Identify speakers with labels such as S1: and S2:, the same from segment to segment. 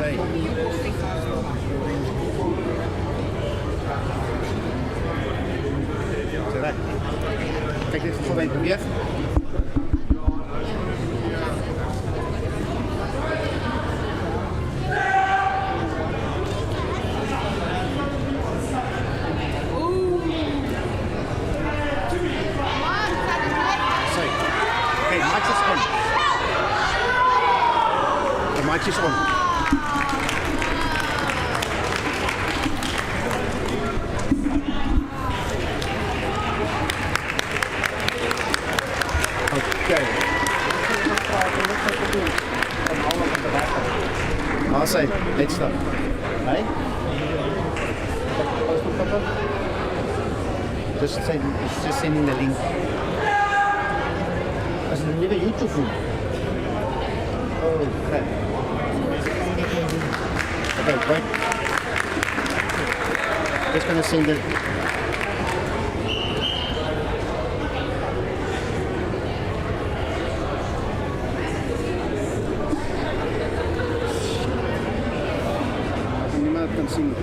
S1: say. So that. Kijk, dit is voor een probeer. Mic is on. Okay. I'll say, let's start. Hey? Just sending the link. As een nieuwe YouTube. Oh, crap. Okay, wait. Just gonna send it. Niemand kan zien.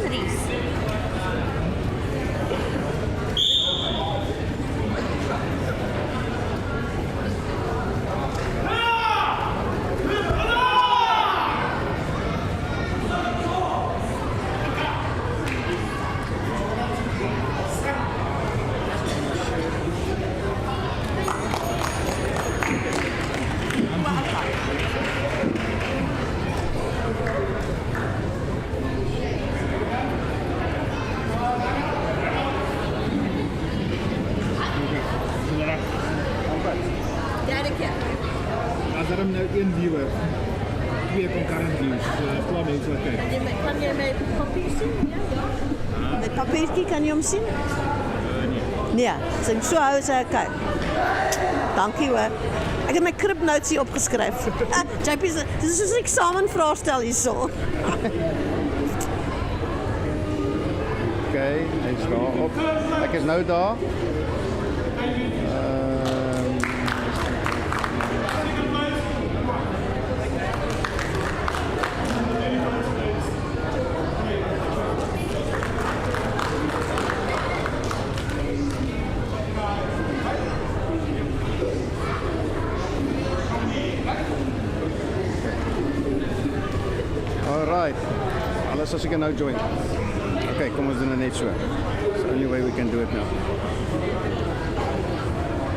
S2: threes. Derde keer.
S1: As er nou een viewer, 2 concurrent views, klaar mense wat kyk.
S2: Kan jy my papier sien? Ja. Met papiertjie kan jy hom sien? Nee, as ek so hou sê kyk. Dankie hoor. Ek het my kribnotes hier opgeskryf. JP, dis is 'n eksamenvraestel hierso.
S3: Okay, hy's daar op. Ek is nou daar. Alright, alles as ek kan nou join. Okay, kom ons doen dit net so. It's the only way we can do it now.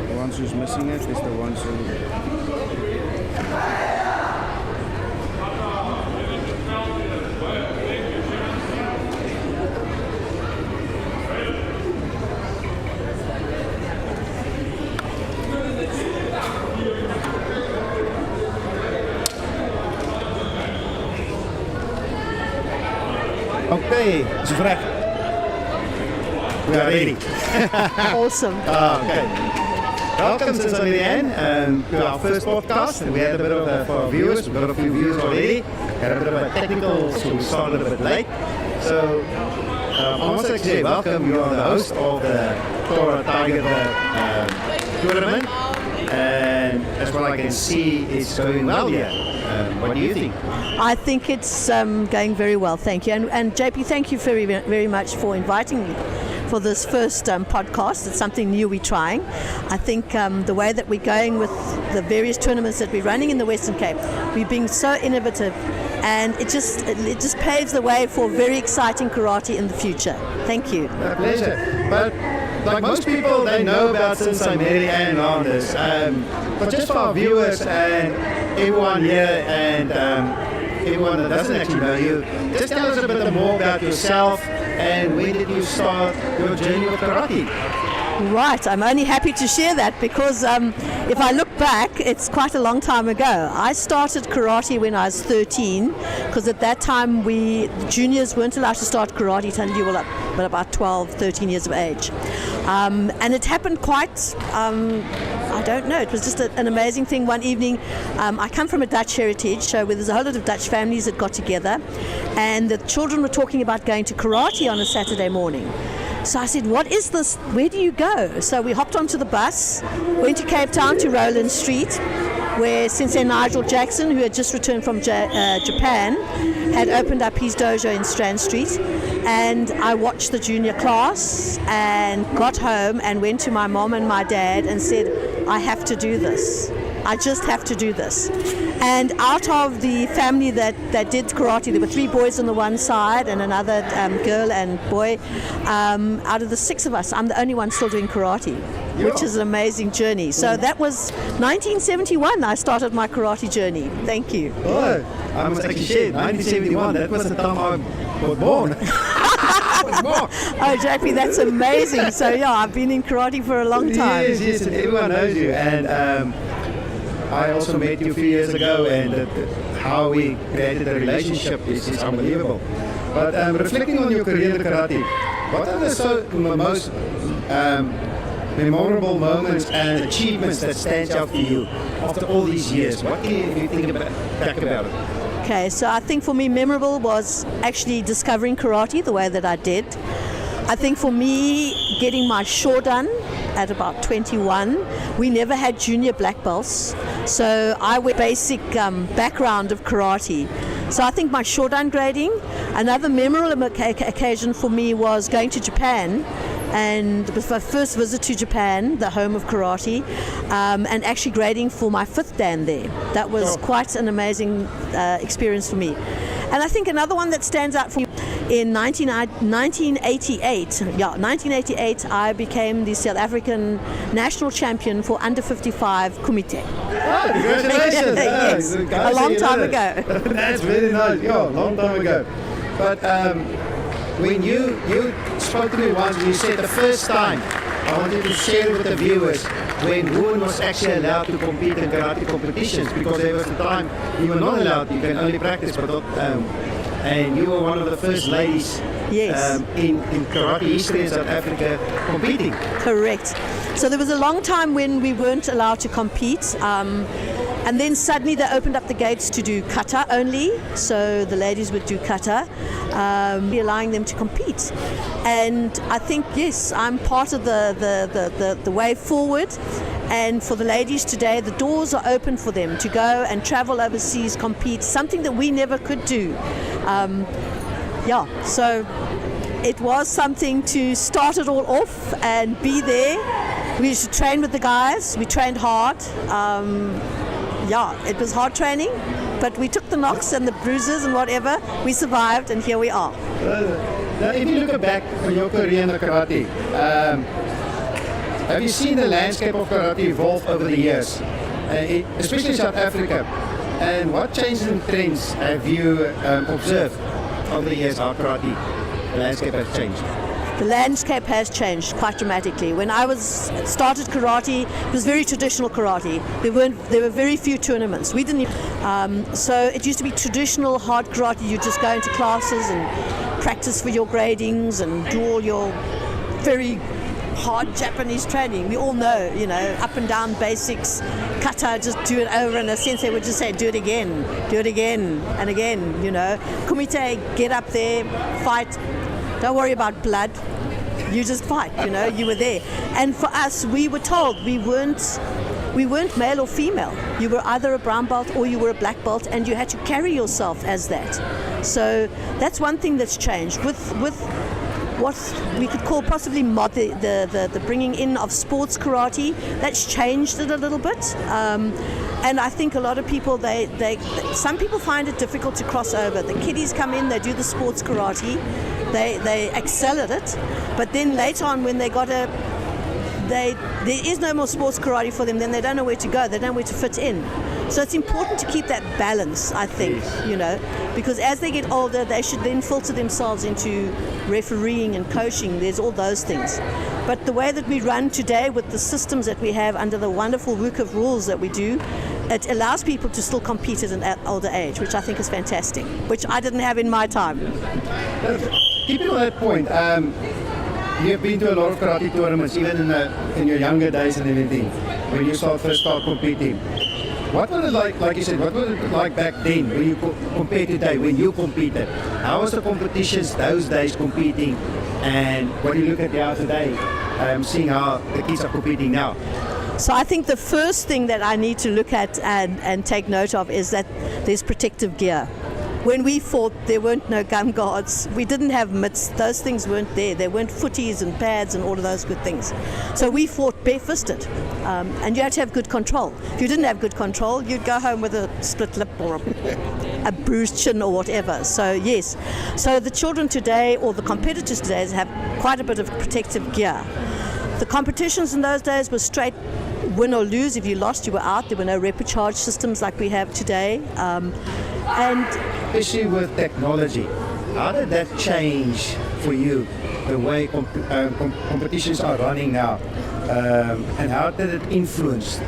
S3: The ones who's missing it is the ones who... Okay, is it ready? We are ready.
S2: Awesome.
S3: Okay. Welcome since the end to our first podcast. We had a bit of for our viewers, we got a few viewers already. Had a bit of a technical, so we started a bit late. So I want to say welcome. You are the host of the Tora Tygerberg Tournament, and as well I can see, it's going well here. What do you think?
S2: I think it's going very well, thank you. And JP, thank you very, very much for inviting me for this first podcast. It's something new we're trying. I think the way that we're going with the various tournaments that we're running in the Western Cape, we're being so innovative, and it just paves the way for very exciting karate in the future. Thank you.
S3: A pleasure. But like most people, they know about Sensei Mary and Landers. But just for our viewers and everyone here and everyone that doesn't actually know you, just tell us a bit more about yourself and when did you start your journey with karate?
S2: Right, I'm only happy to share that because if I look back, it's quite a long time ago. I started karate when I was 13 because at that time juniors weren't allowed to start karate until you were about 12, 13 years of age. And it happened quite, I don't know, it was just an amazing thing. One evening, I come from a Dutch heritage, so where there's a whole lot of Dutch families that got together, and the children were talking about going to karate on a Saturday morning. So I said, what is this? Where do you go? So we hopped onto the bus, went to Cape Town to Roland Street, where Sensei Nigel Jackson, who had just returned from Japan, had opened up his dojo in Strand Street. And I watched the junior class and got home and went to my mom and my dad and said, I have to do this. I just have to do this. And out of the family that did karate, there were 3 boys on the one side and another girl and boy. Out of the 6 of us, I'm the only one still doing karate, which is an amazing journey. So that was 1971, I started my karate journey. Thank you.
S3: Oh, I must actually share, 1971, that was the time I was born.
S2: Oh, JP, that's amazing. So yeah, I've been in karate for a long time.
S3: Yes, and everyone knows you. And I also met you a few years ago, and how we created a relationship is unbelievable. But reflecting on your career in karate, what are the most memorable moments and achievements that stand out for you after all these years? What can you think back about it?
S2: Okay, so I think for me memorable was actually discovering karate the way that I did. I think for me getting my shodan at about 21, we never had junior black belts, so I went basic background of karate. So I think my shodan grading. Another memorable occasion for me was going to Japan, and it was my first visit to Japan, the home of karate, and actually grading for my 5th dan there. That was quite an amazing experience for me. And I think another one that stands out for me, in 1988, I became the South African national champion for under 55 kumite.
S3: Oh, congratulations!
S2: Yes, a long time ago.
S3: That's very nice. Yeah, a long time ago. But when you spoke to me once, you said the first time, I wanted to share with the viewers when women was actually allowed to compete in karate competitions, because there was a time you were not allowed, you can only practice, but not, and you were one of the first ladies in karate history in South Africa competing.
S2: Correct. So there was a long time when we weren't allowed to compete, and then suddenly they opened up the gates to do kata only, so the ladies would do kata, allowing them to compete. And I think, yes, I'm part of the way forward. And for the ladies today, the doors are open for them to go and travel overseas, compete, something that we never could do. So it was something to start it all off and be there. We used to train with the guys. We trained hard. It was hard training, but we took the knocks and the bruises and whatever. We survived, and here we are.
S3: Now, if you look back on your career in the karate, have you seen the landscape of karate evolve over the years, especially in South Africa? And what changes and trends have you observed over the years how karate landscape has changed?
S2: The landscape has changed quite dramatically. When I started karate, it was very traditional karate. There were very few tournaments. We didn't so it used to be traditional hard karate. You just go into classes and practice for your gradings and do all your very hard Japanese training. We all know, up and down basics, kata, just do it over, and a sensei would just say, do it again, and again, Kumite, get up there, fight. Don't worry about blood. You just fight, you were there. And for us, we were told we weren't male or female. You were either a brown belt or you were a black belt, and you had to carry yourself as that. So that's one thing that's changed. With what we could call possibly the bringing in of sports karate, that's changed it a little bit. And I think a lot of people, some people find it difficult to cross over. The kiddies come in, they do the sports karate, they excel at it, but then later on when there is no more sports karate for them, then they don't know where to go, they don't know where to fit in. So it's important to keep that balance, I think, because as they get older, they should then filter themselves into refereeing and coaching. There's all those things. But the way that we run today with the systems that we have under the wonderful book of rules that we do, it allows people to still compete at an older age, which I think is fantastic, which I didn't have in my time.
S3: Keeping on that point, you've been to a lot of karate tournaments, even in your younger days and everything, when you first start competing. What was it like you said, what was it like back then when you compared today, when you competed? How was the competitions those days competing, and what do you look at now today, seeing how the kids are competing now?
S2: So I think the first thing that I need to look at and take note of is that there's protective gear. When we fought, there weren't no gum guards. We didn't have mitts. Those things weren't there. There weren't footies and pads and all of those good things. So we fought barefisted, and you had to have good control. If you didn't have good control, you'd go home with a split lip or a bruised chin or whatever. So yes, so the children today, or the competitors today, have quite a bit of protective gear. The competitions in those days were straight win or lose. If you lost, you were out. There were no repecharge systems like we have today. And
S3: especially with technology, how did that change for you, the way competitions are running now, and how did it influence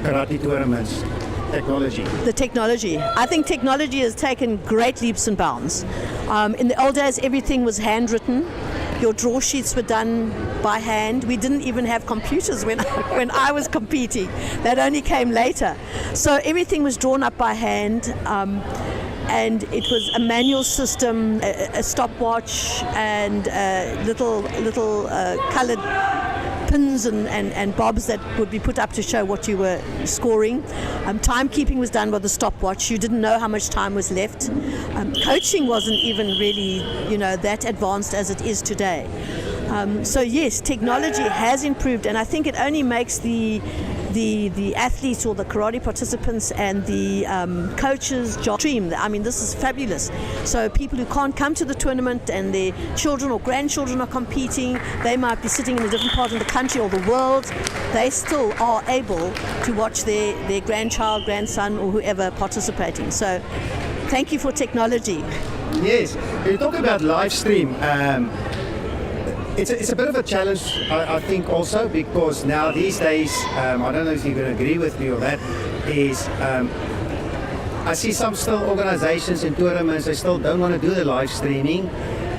S3: karate tournaments, technology?
S2: The technology. I think technology has taken great leaps and bounds. In the old days, everything was handwritten. Your draw sheets were done by hand. We didn't even have computers when I was competing. That only came later. So everything was drawn up by hand, and it was a manual system, a stopwatch, and little colored pins and bobs that would be put up to show what you were scoring. Timekeeping was done with a stopwatch. You didn't know how much time was left. Coaching wasn't even really, that advanced as it is today. So yes, technology has improved, and I think it only makes the athletes or the karate participants and the coaches' job stream. I mean, this is fabulous. So people who can't come to the tournament and their children or grandchildren are competing, they might be sitting in a different part of the country or the world, they still are able to watch their grandchild, grandson, or whoever participating. So thank you for technology.
S3: Yes, you talk about live stream. It's a bit of a challenge, I think, also, because now these days, I don't know if you're going to agree with me on that, is I see some still organizations and tournaments, they still don't want to do the live streaming.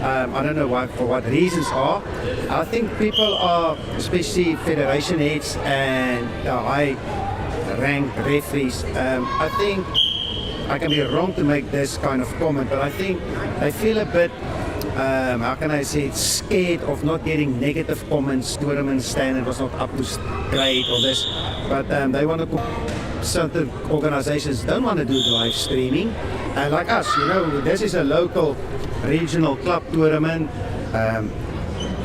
S3: I don't know for what reasons are. I think people are, especially federation heads and high-ranked referees, I think, I can be wrong to make this kind of comment, but I think they feel a bit how can I say it, scared of not getting negative comments. Tournament standard was not up to grade or this, but they want to. Certain organizations don't want to do the live streaming, and like us, this is a local regional club tournament,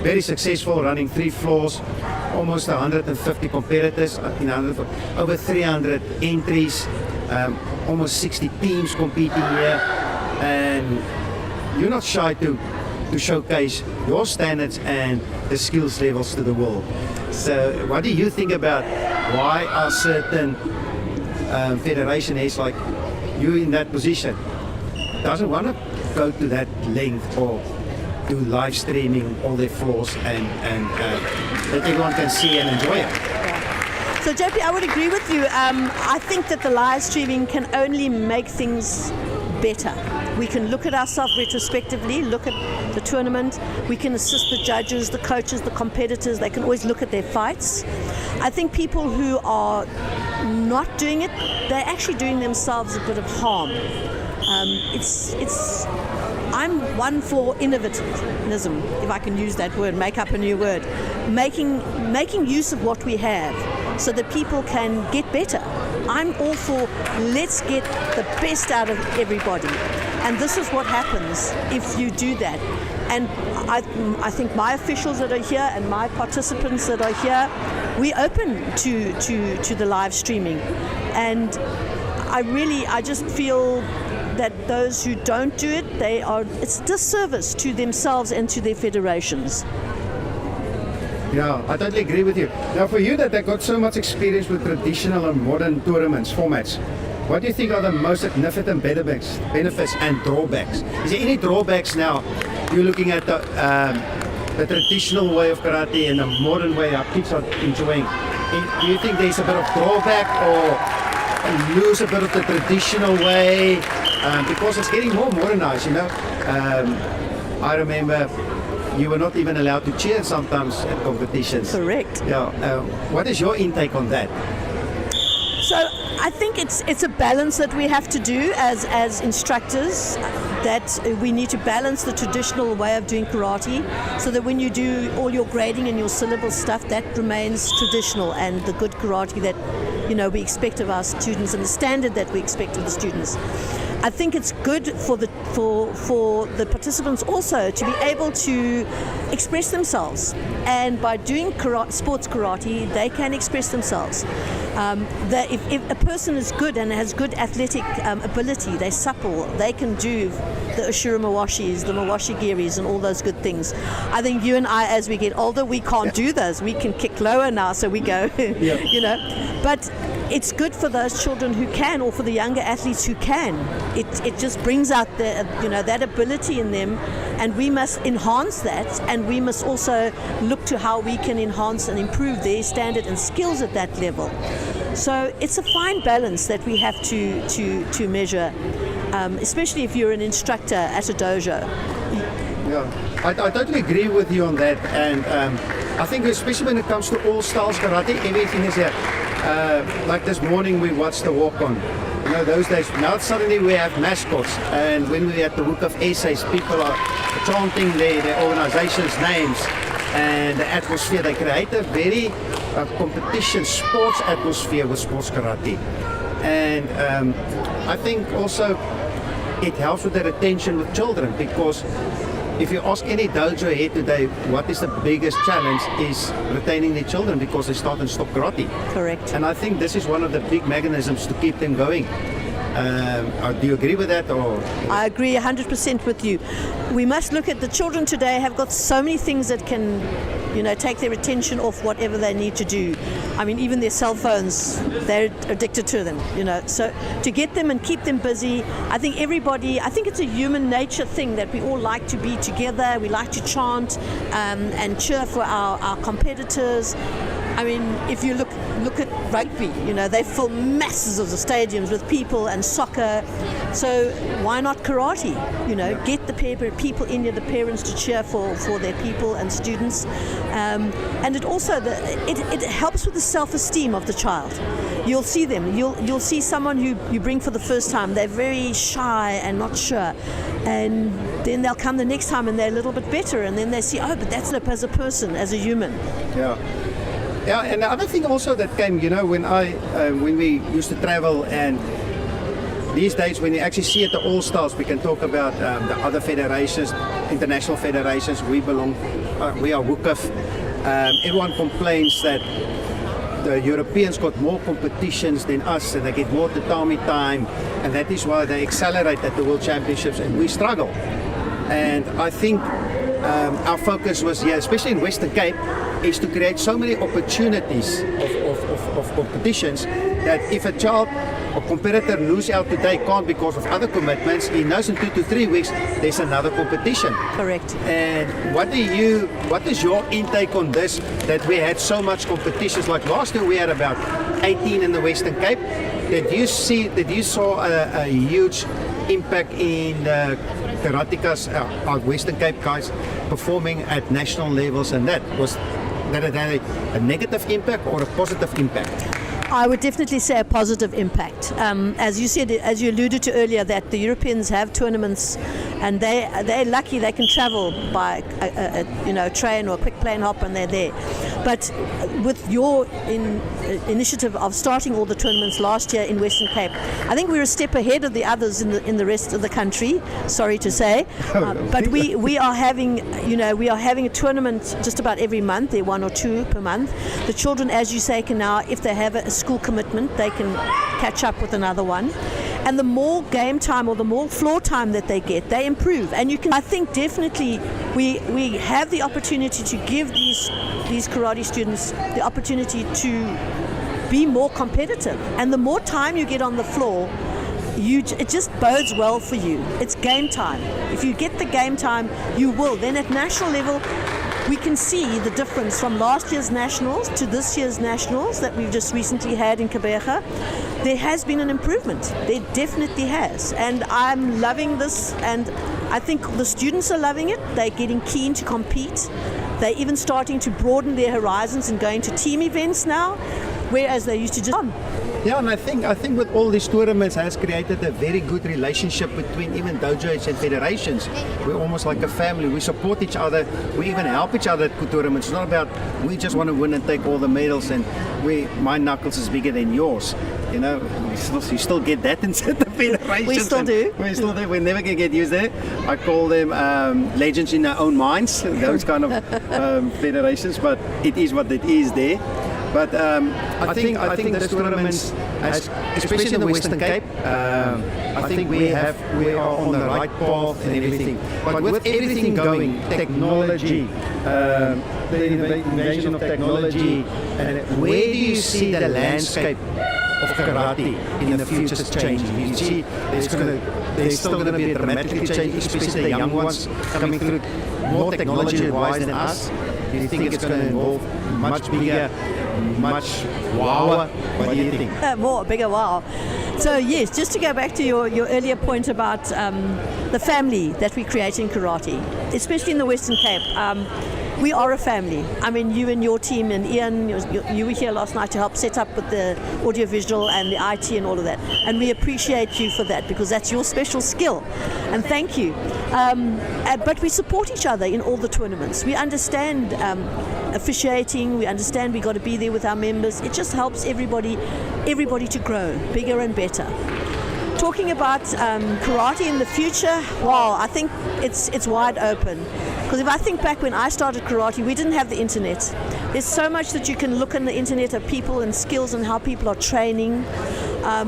S3: very successful, running 3 floors, almost 150 competitors, over 300 entries, almost 60 teams competing here, and you're not shy to showcase your standards and the skills levels to the world. So what do you think about why are certain federation heads like you in that position doesn't want to go to that length or do live streaming all their floors and that everyone can see and enjoy it?
S2: So JP, I would agree with you. I think that the live streaming can only make things better. We can look at ourselves retrospectively, look at the tournament, we can assist the judges, the coaches, the competitors, they can always look at their fights. I think people who are not doing it, they're actually doing themselves a bit of harm. I'm one for innovativism, if I can use that word, make up a new word, making use of what we have so that people can get better. I'm all for let's get the best out of everybody. And this is what happens if you do that. And I think my officials that are here and my participants that are here, we're open to the live streaming. And I just feel that those who don't do it, it's a disservice to themselves and to their federations.
S3: Yeah, I totally agree with you. Now for you that have got so much experience with traditional and modern tournaments, formats, what do you think are the most significant benefits and drawbacks? Is there any drawbacks now? You're looking at the traditional way of karate and the modern way our kids are enjoying. Do you think there's a bit of drawback or lose a bit of the traditional way? Because it's getting more modernized, I remember you were not even allowed to cheer sometimes at competitions.
S2: Correct.
S3: Yeah. What is your intake on that?
S2: So I think it's a balance that we have to do as instructors, that we need to balance the traditional way of doing karate so that when you do all your grading and your syllable stuff, that remains traditional and the good karate that we expect of our students and the standard that we expect of the students. I think it's good for the participants also to be able to express themselves, and by doing sports karate, they can express themselves. If a person is good and has good athletic ability, they're supple, they can do the Ushira Mawashis, the Mawashi Giris, and all those good things. I think you and I, as we get older, we can't do those. We can kick lower now, so we go, But it's good for those children who can, or for the younger athletes who can. It just brings out that ability in them, and we must enhance that, and we must also look to how we can enhance and improve their standard and skills at that level. So it's a fine balance that we have to measure, especially if you're an instructor at a dojo.
S3: Yeah, I totally agree with you on that, and I think especially when it comes to all styles karate, everything is here. Like this morning we watched the walk-on. Those days, now suddenly we have mascots, and when we at the Book of Essays, people are chanting their organization's names and the atmosphere. They create a very competition, sports atmosphere with sports karate. And I think also it helps with the retention with children, because if you ask any dojo here today, what is the biggest challenge is retaining their children, because they start and stop karate.
S2: Correct.
S3: And I think this is one of the big mechanisms to keep them going. Do you agree with that? Or
S2: I agree 100% with you. We must look at the children today have got so many things that can, take their attention off whatever they need to do. I mean, even their cell phones, they're addicted to them, So to get them and keep them busy, I think it's a human nature thing that we all like to be together. We like to chant and cheer for our competitors. I mean, if you look at rugby, they fill masses of the stadiums with people, and soccer. So why not karate? Get the people in here, the parents, to cheer for their people and students. And it also it helps with the self-esteem of the child. You'll see them. You'll see someone who you bring for the first time. They're very shy and not sure, and then they'll come the next time and they're a little bit better, and then they see, oh, but that's as a person, as a human.
S3: Yeah. Yeah, and the other thing also that came, when we used to travel, and these days when you actually see at the All-Stars, we can talk about the other federations, international federations. We are WUKF. Everyone complains that the Europeans got more competitions than us, and they get more tatami time, and that is why they accelerate at the World Championships, and we struggle. And I think our focus was, especially in Western Cape, is to create so many opportunities of competitions that if a child or competitor lose out today can't because of other commitments, he knows in 2 to 3 weeks there's another competition.
S2: Correct.
S3: And what is your intake on this, that we had so much competitions? Like last year we had about 18 in the Western Cape. Did you saw a huge impact in the karatekas, our Western Cape guys performing at national levels, and that had a negative impact or a positive impact?
S2: I would definitely say a positive impact. As you said, as you alluded to earlier, that the Europeans have tournaments, and they're lucky they can travel by a train or a quick plane hop, and they're there. But with your initiative of starting all the tournaments last year in Western Cape, I think we're a step ahead of the others in the rest of the country. Sorry to say, but we are having a tournament just about every month. There are 1 or 2 per month. The children, as you say, can now, if they have a school commitment, they can catch up with another one. And the more game time or the more floor time that they get, they improve. And I think definitely we have the opportunity to give these karate students the opportunity to be more competitive. And the more time you get on the floor, it just bodes well for you. It's game time. If you get the game time, you will. Then at national level, we can see the difference from last year's nationals to this year's nationals that we've just recently had in Kabeja. There has been an improvement. There definitely has. And I'm loving this, and I think the students are loving it. They're getting keen to compete. They're even starting to broaden their horizons and going to team events now, whereas they used to just
S3: Yeah, and I think with all these tournaments has created a very good relationship between even dojos and federations. We're almost like a family. We support each other. We even help each other at tournaments. It's not about we just want to win and take all the medals, and my knuckles is bigger than yours. You still get that inside the federations.
S2: We still do.
S3: We still do. We're never going to get used there. I call them legends in their own minds, those kind of federations, but it is what it is there. But I think this tournaments, especially in the Western Cape, I think we are on the right path and everything. But with everything going, technology, the invasion of technology, and where do you see the landscape of karate in the future changing? You see, there's still going to be a dramatic change, especially the young ones coming through more technology-wise than us. Do you think it's going to involve much bigger, much wower? What do you think?
S2: Bigger wow. So yes, just to go back to your earlier point about the family that we create in karate, especially in the Western Cape. We are a family. I mean, you and your team, and Ian, you were here last night to help set up with the audiovisual and the IT and all of that. And we appreciate you for that, because that's your special skill. And thank you. But we support each other in all the tournaments. We understand officiating. We understand we got to be there with our members. It just helps everybody to grow bigger and better. Talking about karate in the future, wow, I think it's wide open. Because if I think back when I started karate, we didn't have the internet. There's so much that you can look on the internet of people and skills and how people are training.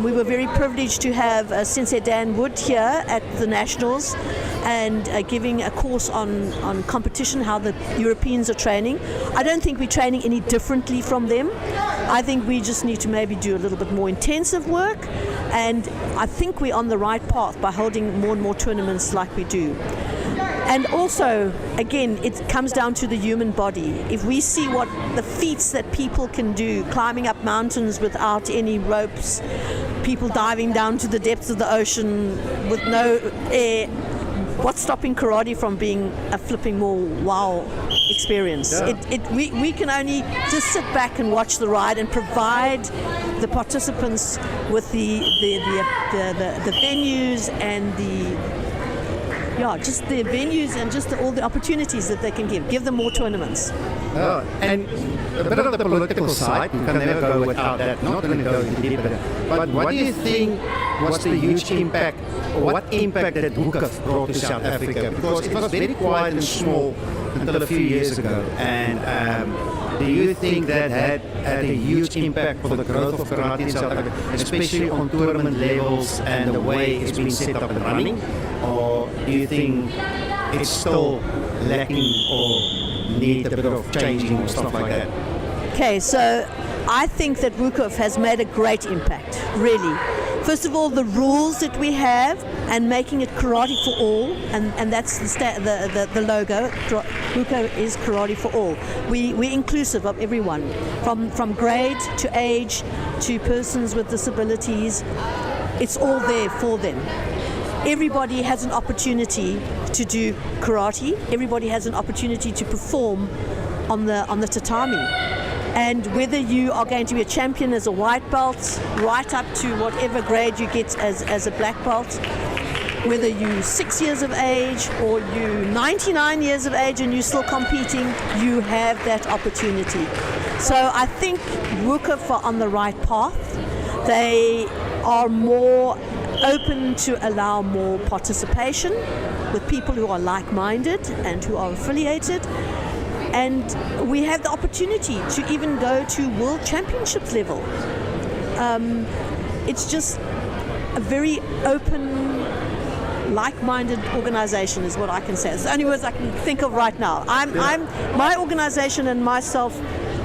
S2: We were very privileged to have Sensei Dan Wood here at the Nationals and giving a course on competition, how the Europeans are training. I don't think we're training any differently from them. I think we just need to maybe do a little bit more intensive work, and I think we're on the right path by holding more and more tournaments like we do. And also, again, it comes down to the human body. If we see what the feats that people can do, climbing up mountains without any ropes, people diving down to the depths of the ocean with no air, what's stopping karate from being a flipping more wow experience?
S3: Yeah.
S2: We can only just sit back and watch the ride and provide the participants with the venues and just the venues and just all the opportunities that they can give them more tournaments.
S3: And a bit of the political side, you can never go without that. Not going to go into deeper. But what do you think was the huge impact, or what impact that Hookah brought to South Africa? Because it was very quiet and small until a few years ago. And do you think that had a huge impact for the growth of karate in South Africa, especially on tournament levels and the way it's been set up and running? Or do you think it's still lacking or need a bit of changing or stuff like that?
S2: Okay, so I think that Wukov has made a great impact, really. First of all, the rules that we have and making it karate for all, and that's the logo. Wukov is karate for all. We're inclusive of everyone, from grade to age to persons with disabilities. It's all there for them. Everybody has an opportunity to do karate. Everybody has an opportunity to perform on the tatami. And whether you are going to be a champion as a white belt, right up to whatever grade you get as a black belt, whether you're 6 years of age or you're 99 years of age and you're still competing, you have that opportunity. So I think Wukov are on the right path. They are more open to allow more participation with people who are like-minded and who are affiliated. And we have the opportunity to even go to World Championships level. It's just a very open, like-minded organization is what I can say. It's the only words I can think of right now. My organization and myself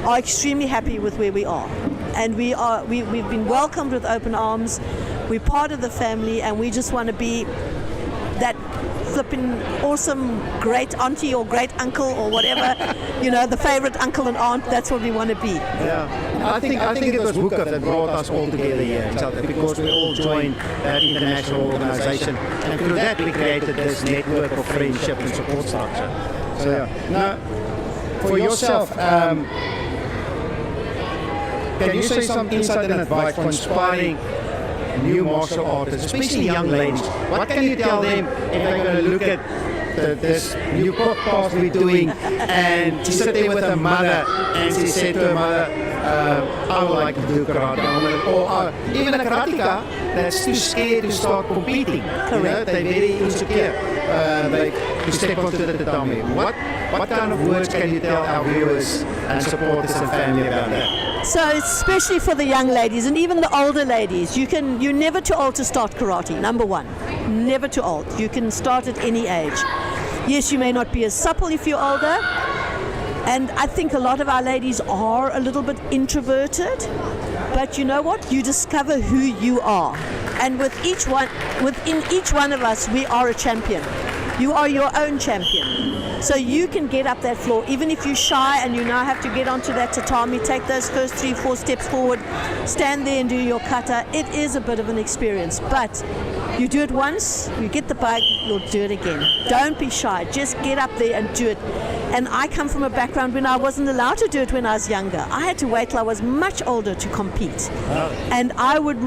S2: are extremely happy with where we are. And we've been welcomed with open arms. We're part of the family, and we just want to be that flipping awesome great auntie or great uncle or whatever, the favorite uncle and aunt. That's what we want to be.
S3: Yeah, I think it was Wukov that brought us all together here in South Africa, because we all joined that international organization, and through that we created this network of friendship and support structure. So yeah. Now, for yourself, can you say some insight and advice for inspiring new martial artists, especially young ladies? What can you tell them if they're going to look at this new podcast we're doing, and she sat there with her mother and she said to her mother, I would like to do karate, or even a karateka that's too scared to start competing.
S2: Correct.
S3: They're very insecure to step onto the tatami. What kind of words can you tell our viewers and supporters and family about that?
S2: So especially for the young ladies and even the older ladies, you're never too old to start karate, number one. Never too old. You can start at any age. Yes, you may not be as supple if you're older, and I think a lot of our ladies are a little bit introverted, but you know what? You discover who you are. And within each one of us, we are a champion. You are your own champion. So you can get up that floor, even if you're shy and you now have to get onto that tatami, take those first 3-4 steps forward, stand there and do your kata. It is a bit of an experience, but you do it once, you get the bug, you'll do it again. Don't be shy, just get up there and do it. And I come from a background when I wasn't allowed to do it when I was younger. I had to wait till I was much older to compete. And I would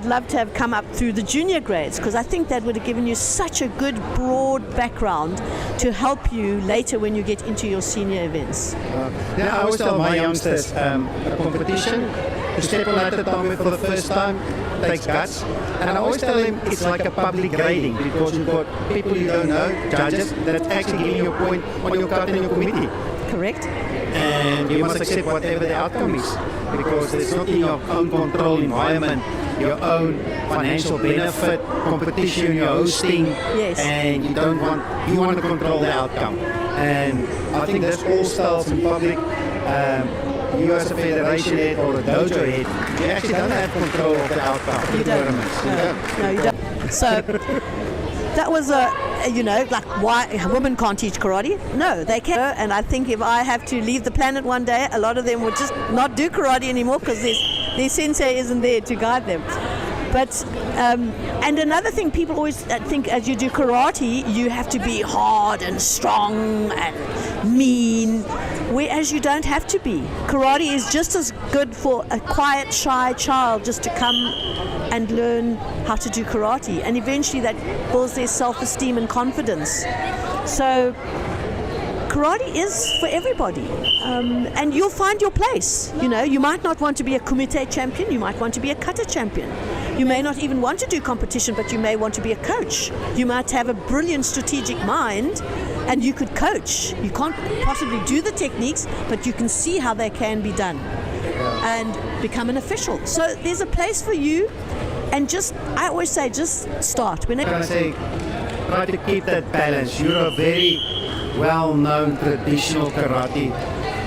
S2: love to have come up through the junior grades, because I think that would have given you such a good broad background to help you later when you get into your senior events.
S3: I always tell my youngsters, a competition, to step on that tatami for the first time takes guts. And I always tell them it's like a public grading, because you've got people you don't know, judges, that's actually giving you a point on your card in your committee.
S2: Correct.
S3: And you must accept whatever the outcome is, because it's not in your own control environment, your own financial benefit, competition you're hosting,
S2: Yes.
S3: and you want to control the outcome. And I think that's all styles in public. You as a federation head or a dojo head, you actually don't have control of the outcome of the tournaments.
S2: No, you don't. So that was like why women can't teach karate? No, they can. And I think if I have to leave the planet one day, a lot of them would just not do karate anymore because their sensei isn't there to guide them. But and another thing, people always think as you do karate, you have to be hard and strong and mean, whereas you don't have to be. Karate is just as good for a quiet, shy child just to come and learn how to do karate, and eventually that builds their self-esteem and confidence. So karate is for everybody, and you'll find your place. You might not want to be a kumite champion, you might want to be a kata champion. You may not even want to do competition, but you may want to be a coach. You might have a brilliant strategic mind and you could coach. You can't possibly do the techniques, but you can see how they can be done and become an official. So there's a place for you, and I always say, just start.
S3: I say, try to keep that balance. You're a very well-known traditional karate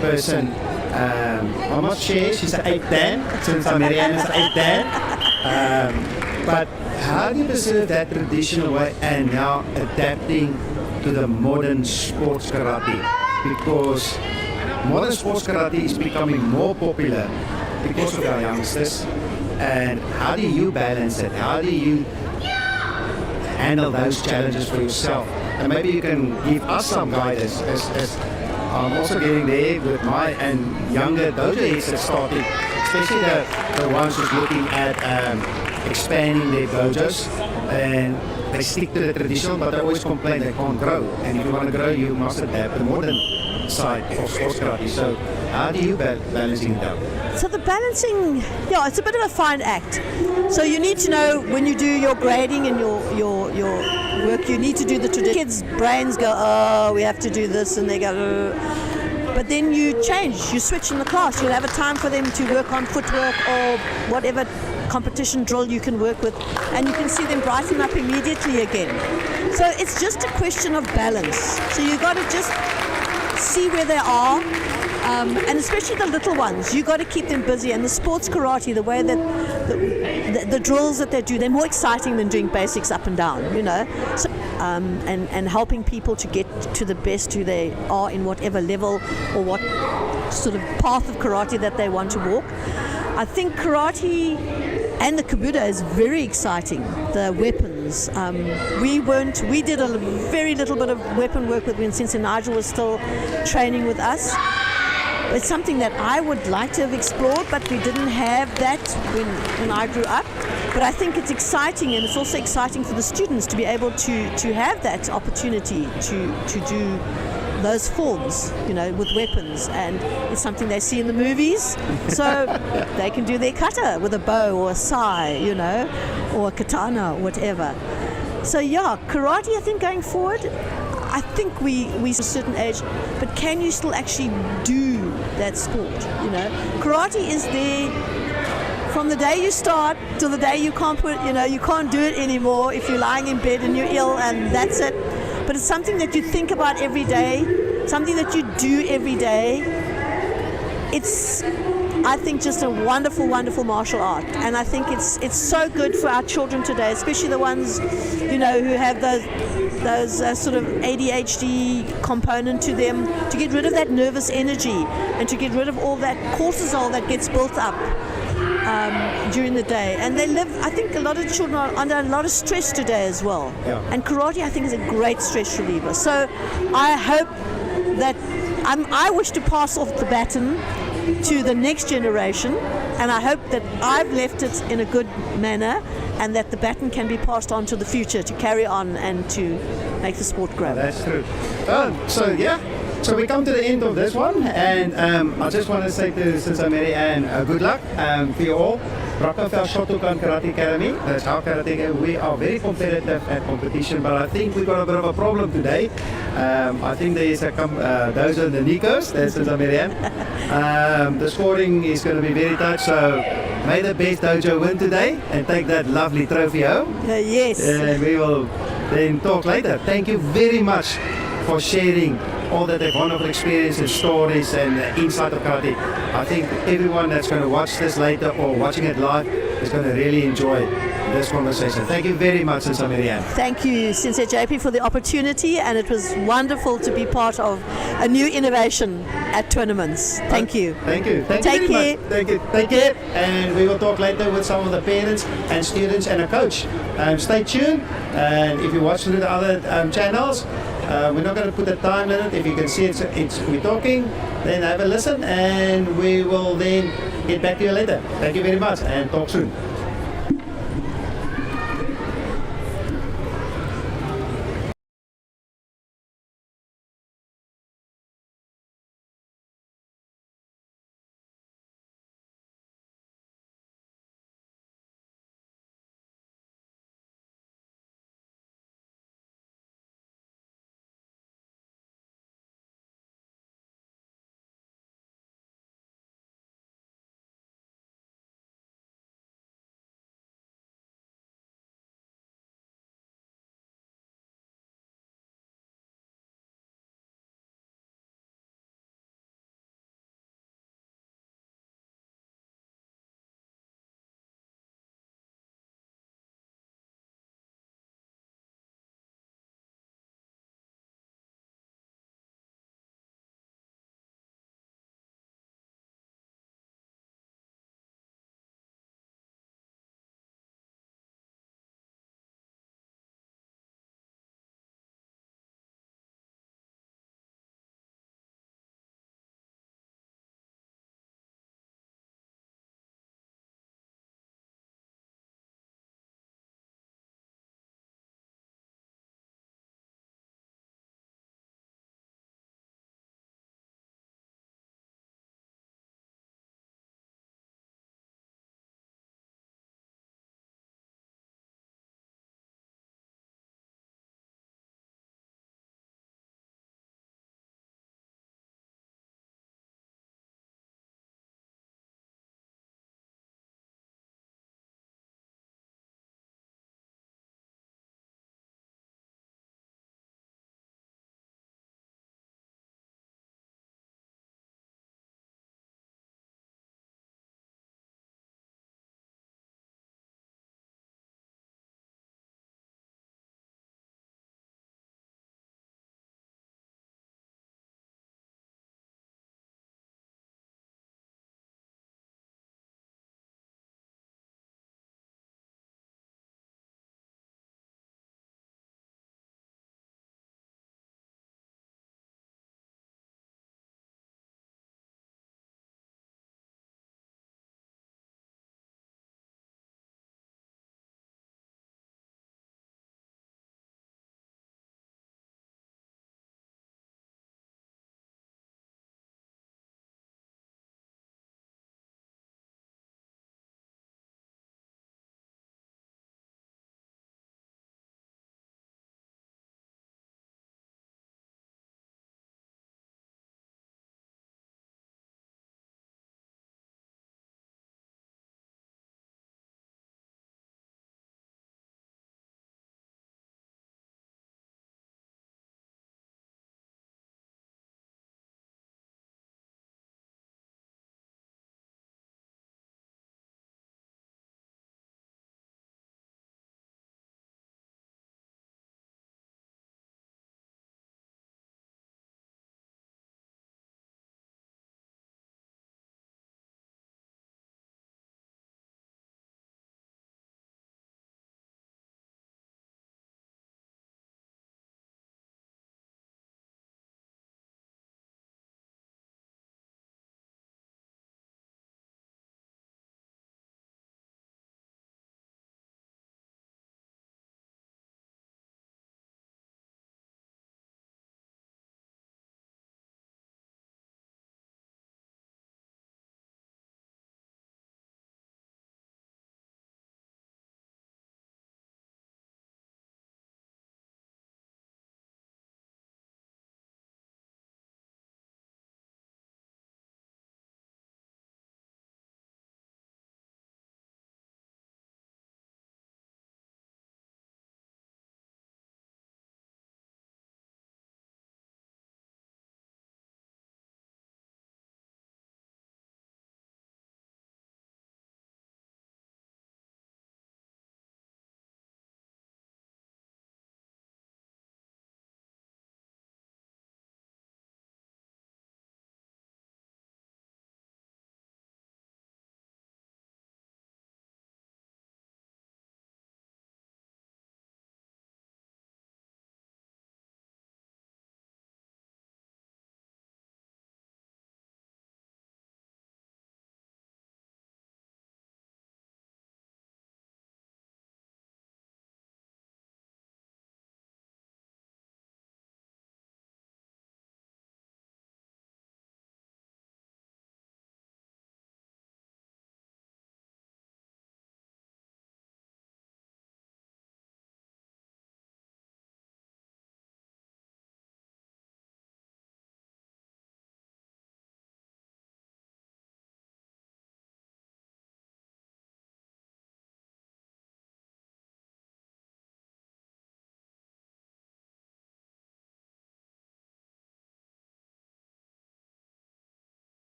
S3: person. I must share, she's an 8th Dan, since Marianne is an 8th Dan. But how do you preserve that traditional way and now adapting to the modern sports karate? Because modern sports karate is becoming more popular because of our youngsters. And how do you balance it? How do you handle those challenges for yourself? And maybe you can give us some guidance as I'm also getting there with my and younger dojo heads that started, especially the ones who's looking at expanding their dojos, and they stick to the traditional, but they always complain they can't grow. And if you want to grow, you must adapt the modern side of sports karate. So how do you balancing it out?
S2: So the balancing, it's a bit of a fine act. So you need to know when you do your grading and your work, you need to do the tradition. Kids' brains go, oh, we have to do this, and they go, but then you change, you switch in the class. You'll have a time for them to work on footwork or whatever competition drill you can work with, and you can see them brighten up immediately again. So it's just a question of balance. So you got to just see where they are, and especially the little ones, you got to keep them busy. And the sports karate, the way that the drills that they do, they're more exciting than doing basics up and down, So, and helping people to get to the best who they are in whatever level or what sort of path of karate that they want to walk. I think karate and the kabuto is very exciting. The weapons. We did a very little bit of weapon work with when Sensei Nigel was still training with us. It's something that I would like to have explored, but we didn't have that when I grew up. But I think it's exciting, and it's also exciting for the students to be able to have that opportunity to do those forms, with weapons, and it's something they see in the movies, so they can do their kata with a bow or a sai, or a katana or whatever. So karate, I think going forward, I think we a certain age, but can you still actually do that sport? Karate is there from the day you start till the day you can't you can't do it anymore if you're lying in bed and you're ill, and that's it. But it's something that you think about every day, something that you do every day. It's, I think, just a wonderful, wonderful martial art. And I think it's so good for our children today, especially the ones, who have those sort of ADHD component to them, to get rid of that nervous energy and to get rid of all that cortisol that gets built up during the day. And I think a lot of children are under a lot of stress today as well.
S3: Yeah.
S2: And karate, I think, is a great stress reliever. So I hope, that I wish to pass off the baton to the next generation, and I hope that I've left it in a good manner, and that the baton can be passed on to the future to carry on and to make the sport grow.
S3: That's true. So we come to the end of this one, and I just want to say to Sister Mary Ann, good luck for you all. World Shotokan Karate Academy, that's how karate. We are very competitive at competition, but I think we've got a bit of a problem today. I think there is those are the Nikos, that's Sister Mary Ann. The scoring is going to be very tight, so may the best dojo win today and take that lovely trophy home.
S2: Yes.
S3: And we will then talk later. Thank you very much for sharing all that wonderful experiences, stories, and insight of karate. I think everyone that's going to watch this later or watching it live is going to really enjoy this conversation. Thank you very much, Sister Mary Ann.
S2: Thank you, Sensei JP, for the opportunity, and it was wonderful to be part of a new innovation at tournaments. Thank you.
S3: Thank you. Thank
S2: Take
S3: you very
S2: care.
S3: much. Thank you. Take care. And we will talk later with some of the parents and students and a coach. Stay tuned. And if you watch through the other channels, we're not going to put a time limit. If you can see we're talking, then have a listen, and we will then get back to you later. Thank you very much, and talk soon.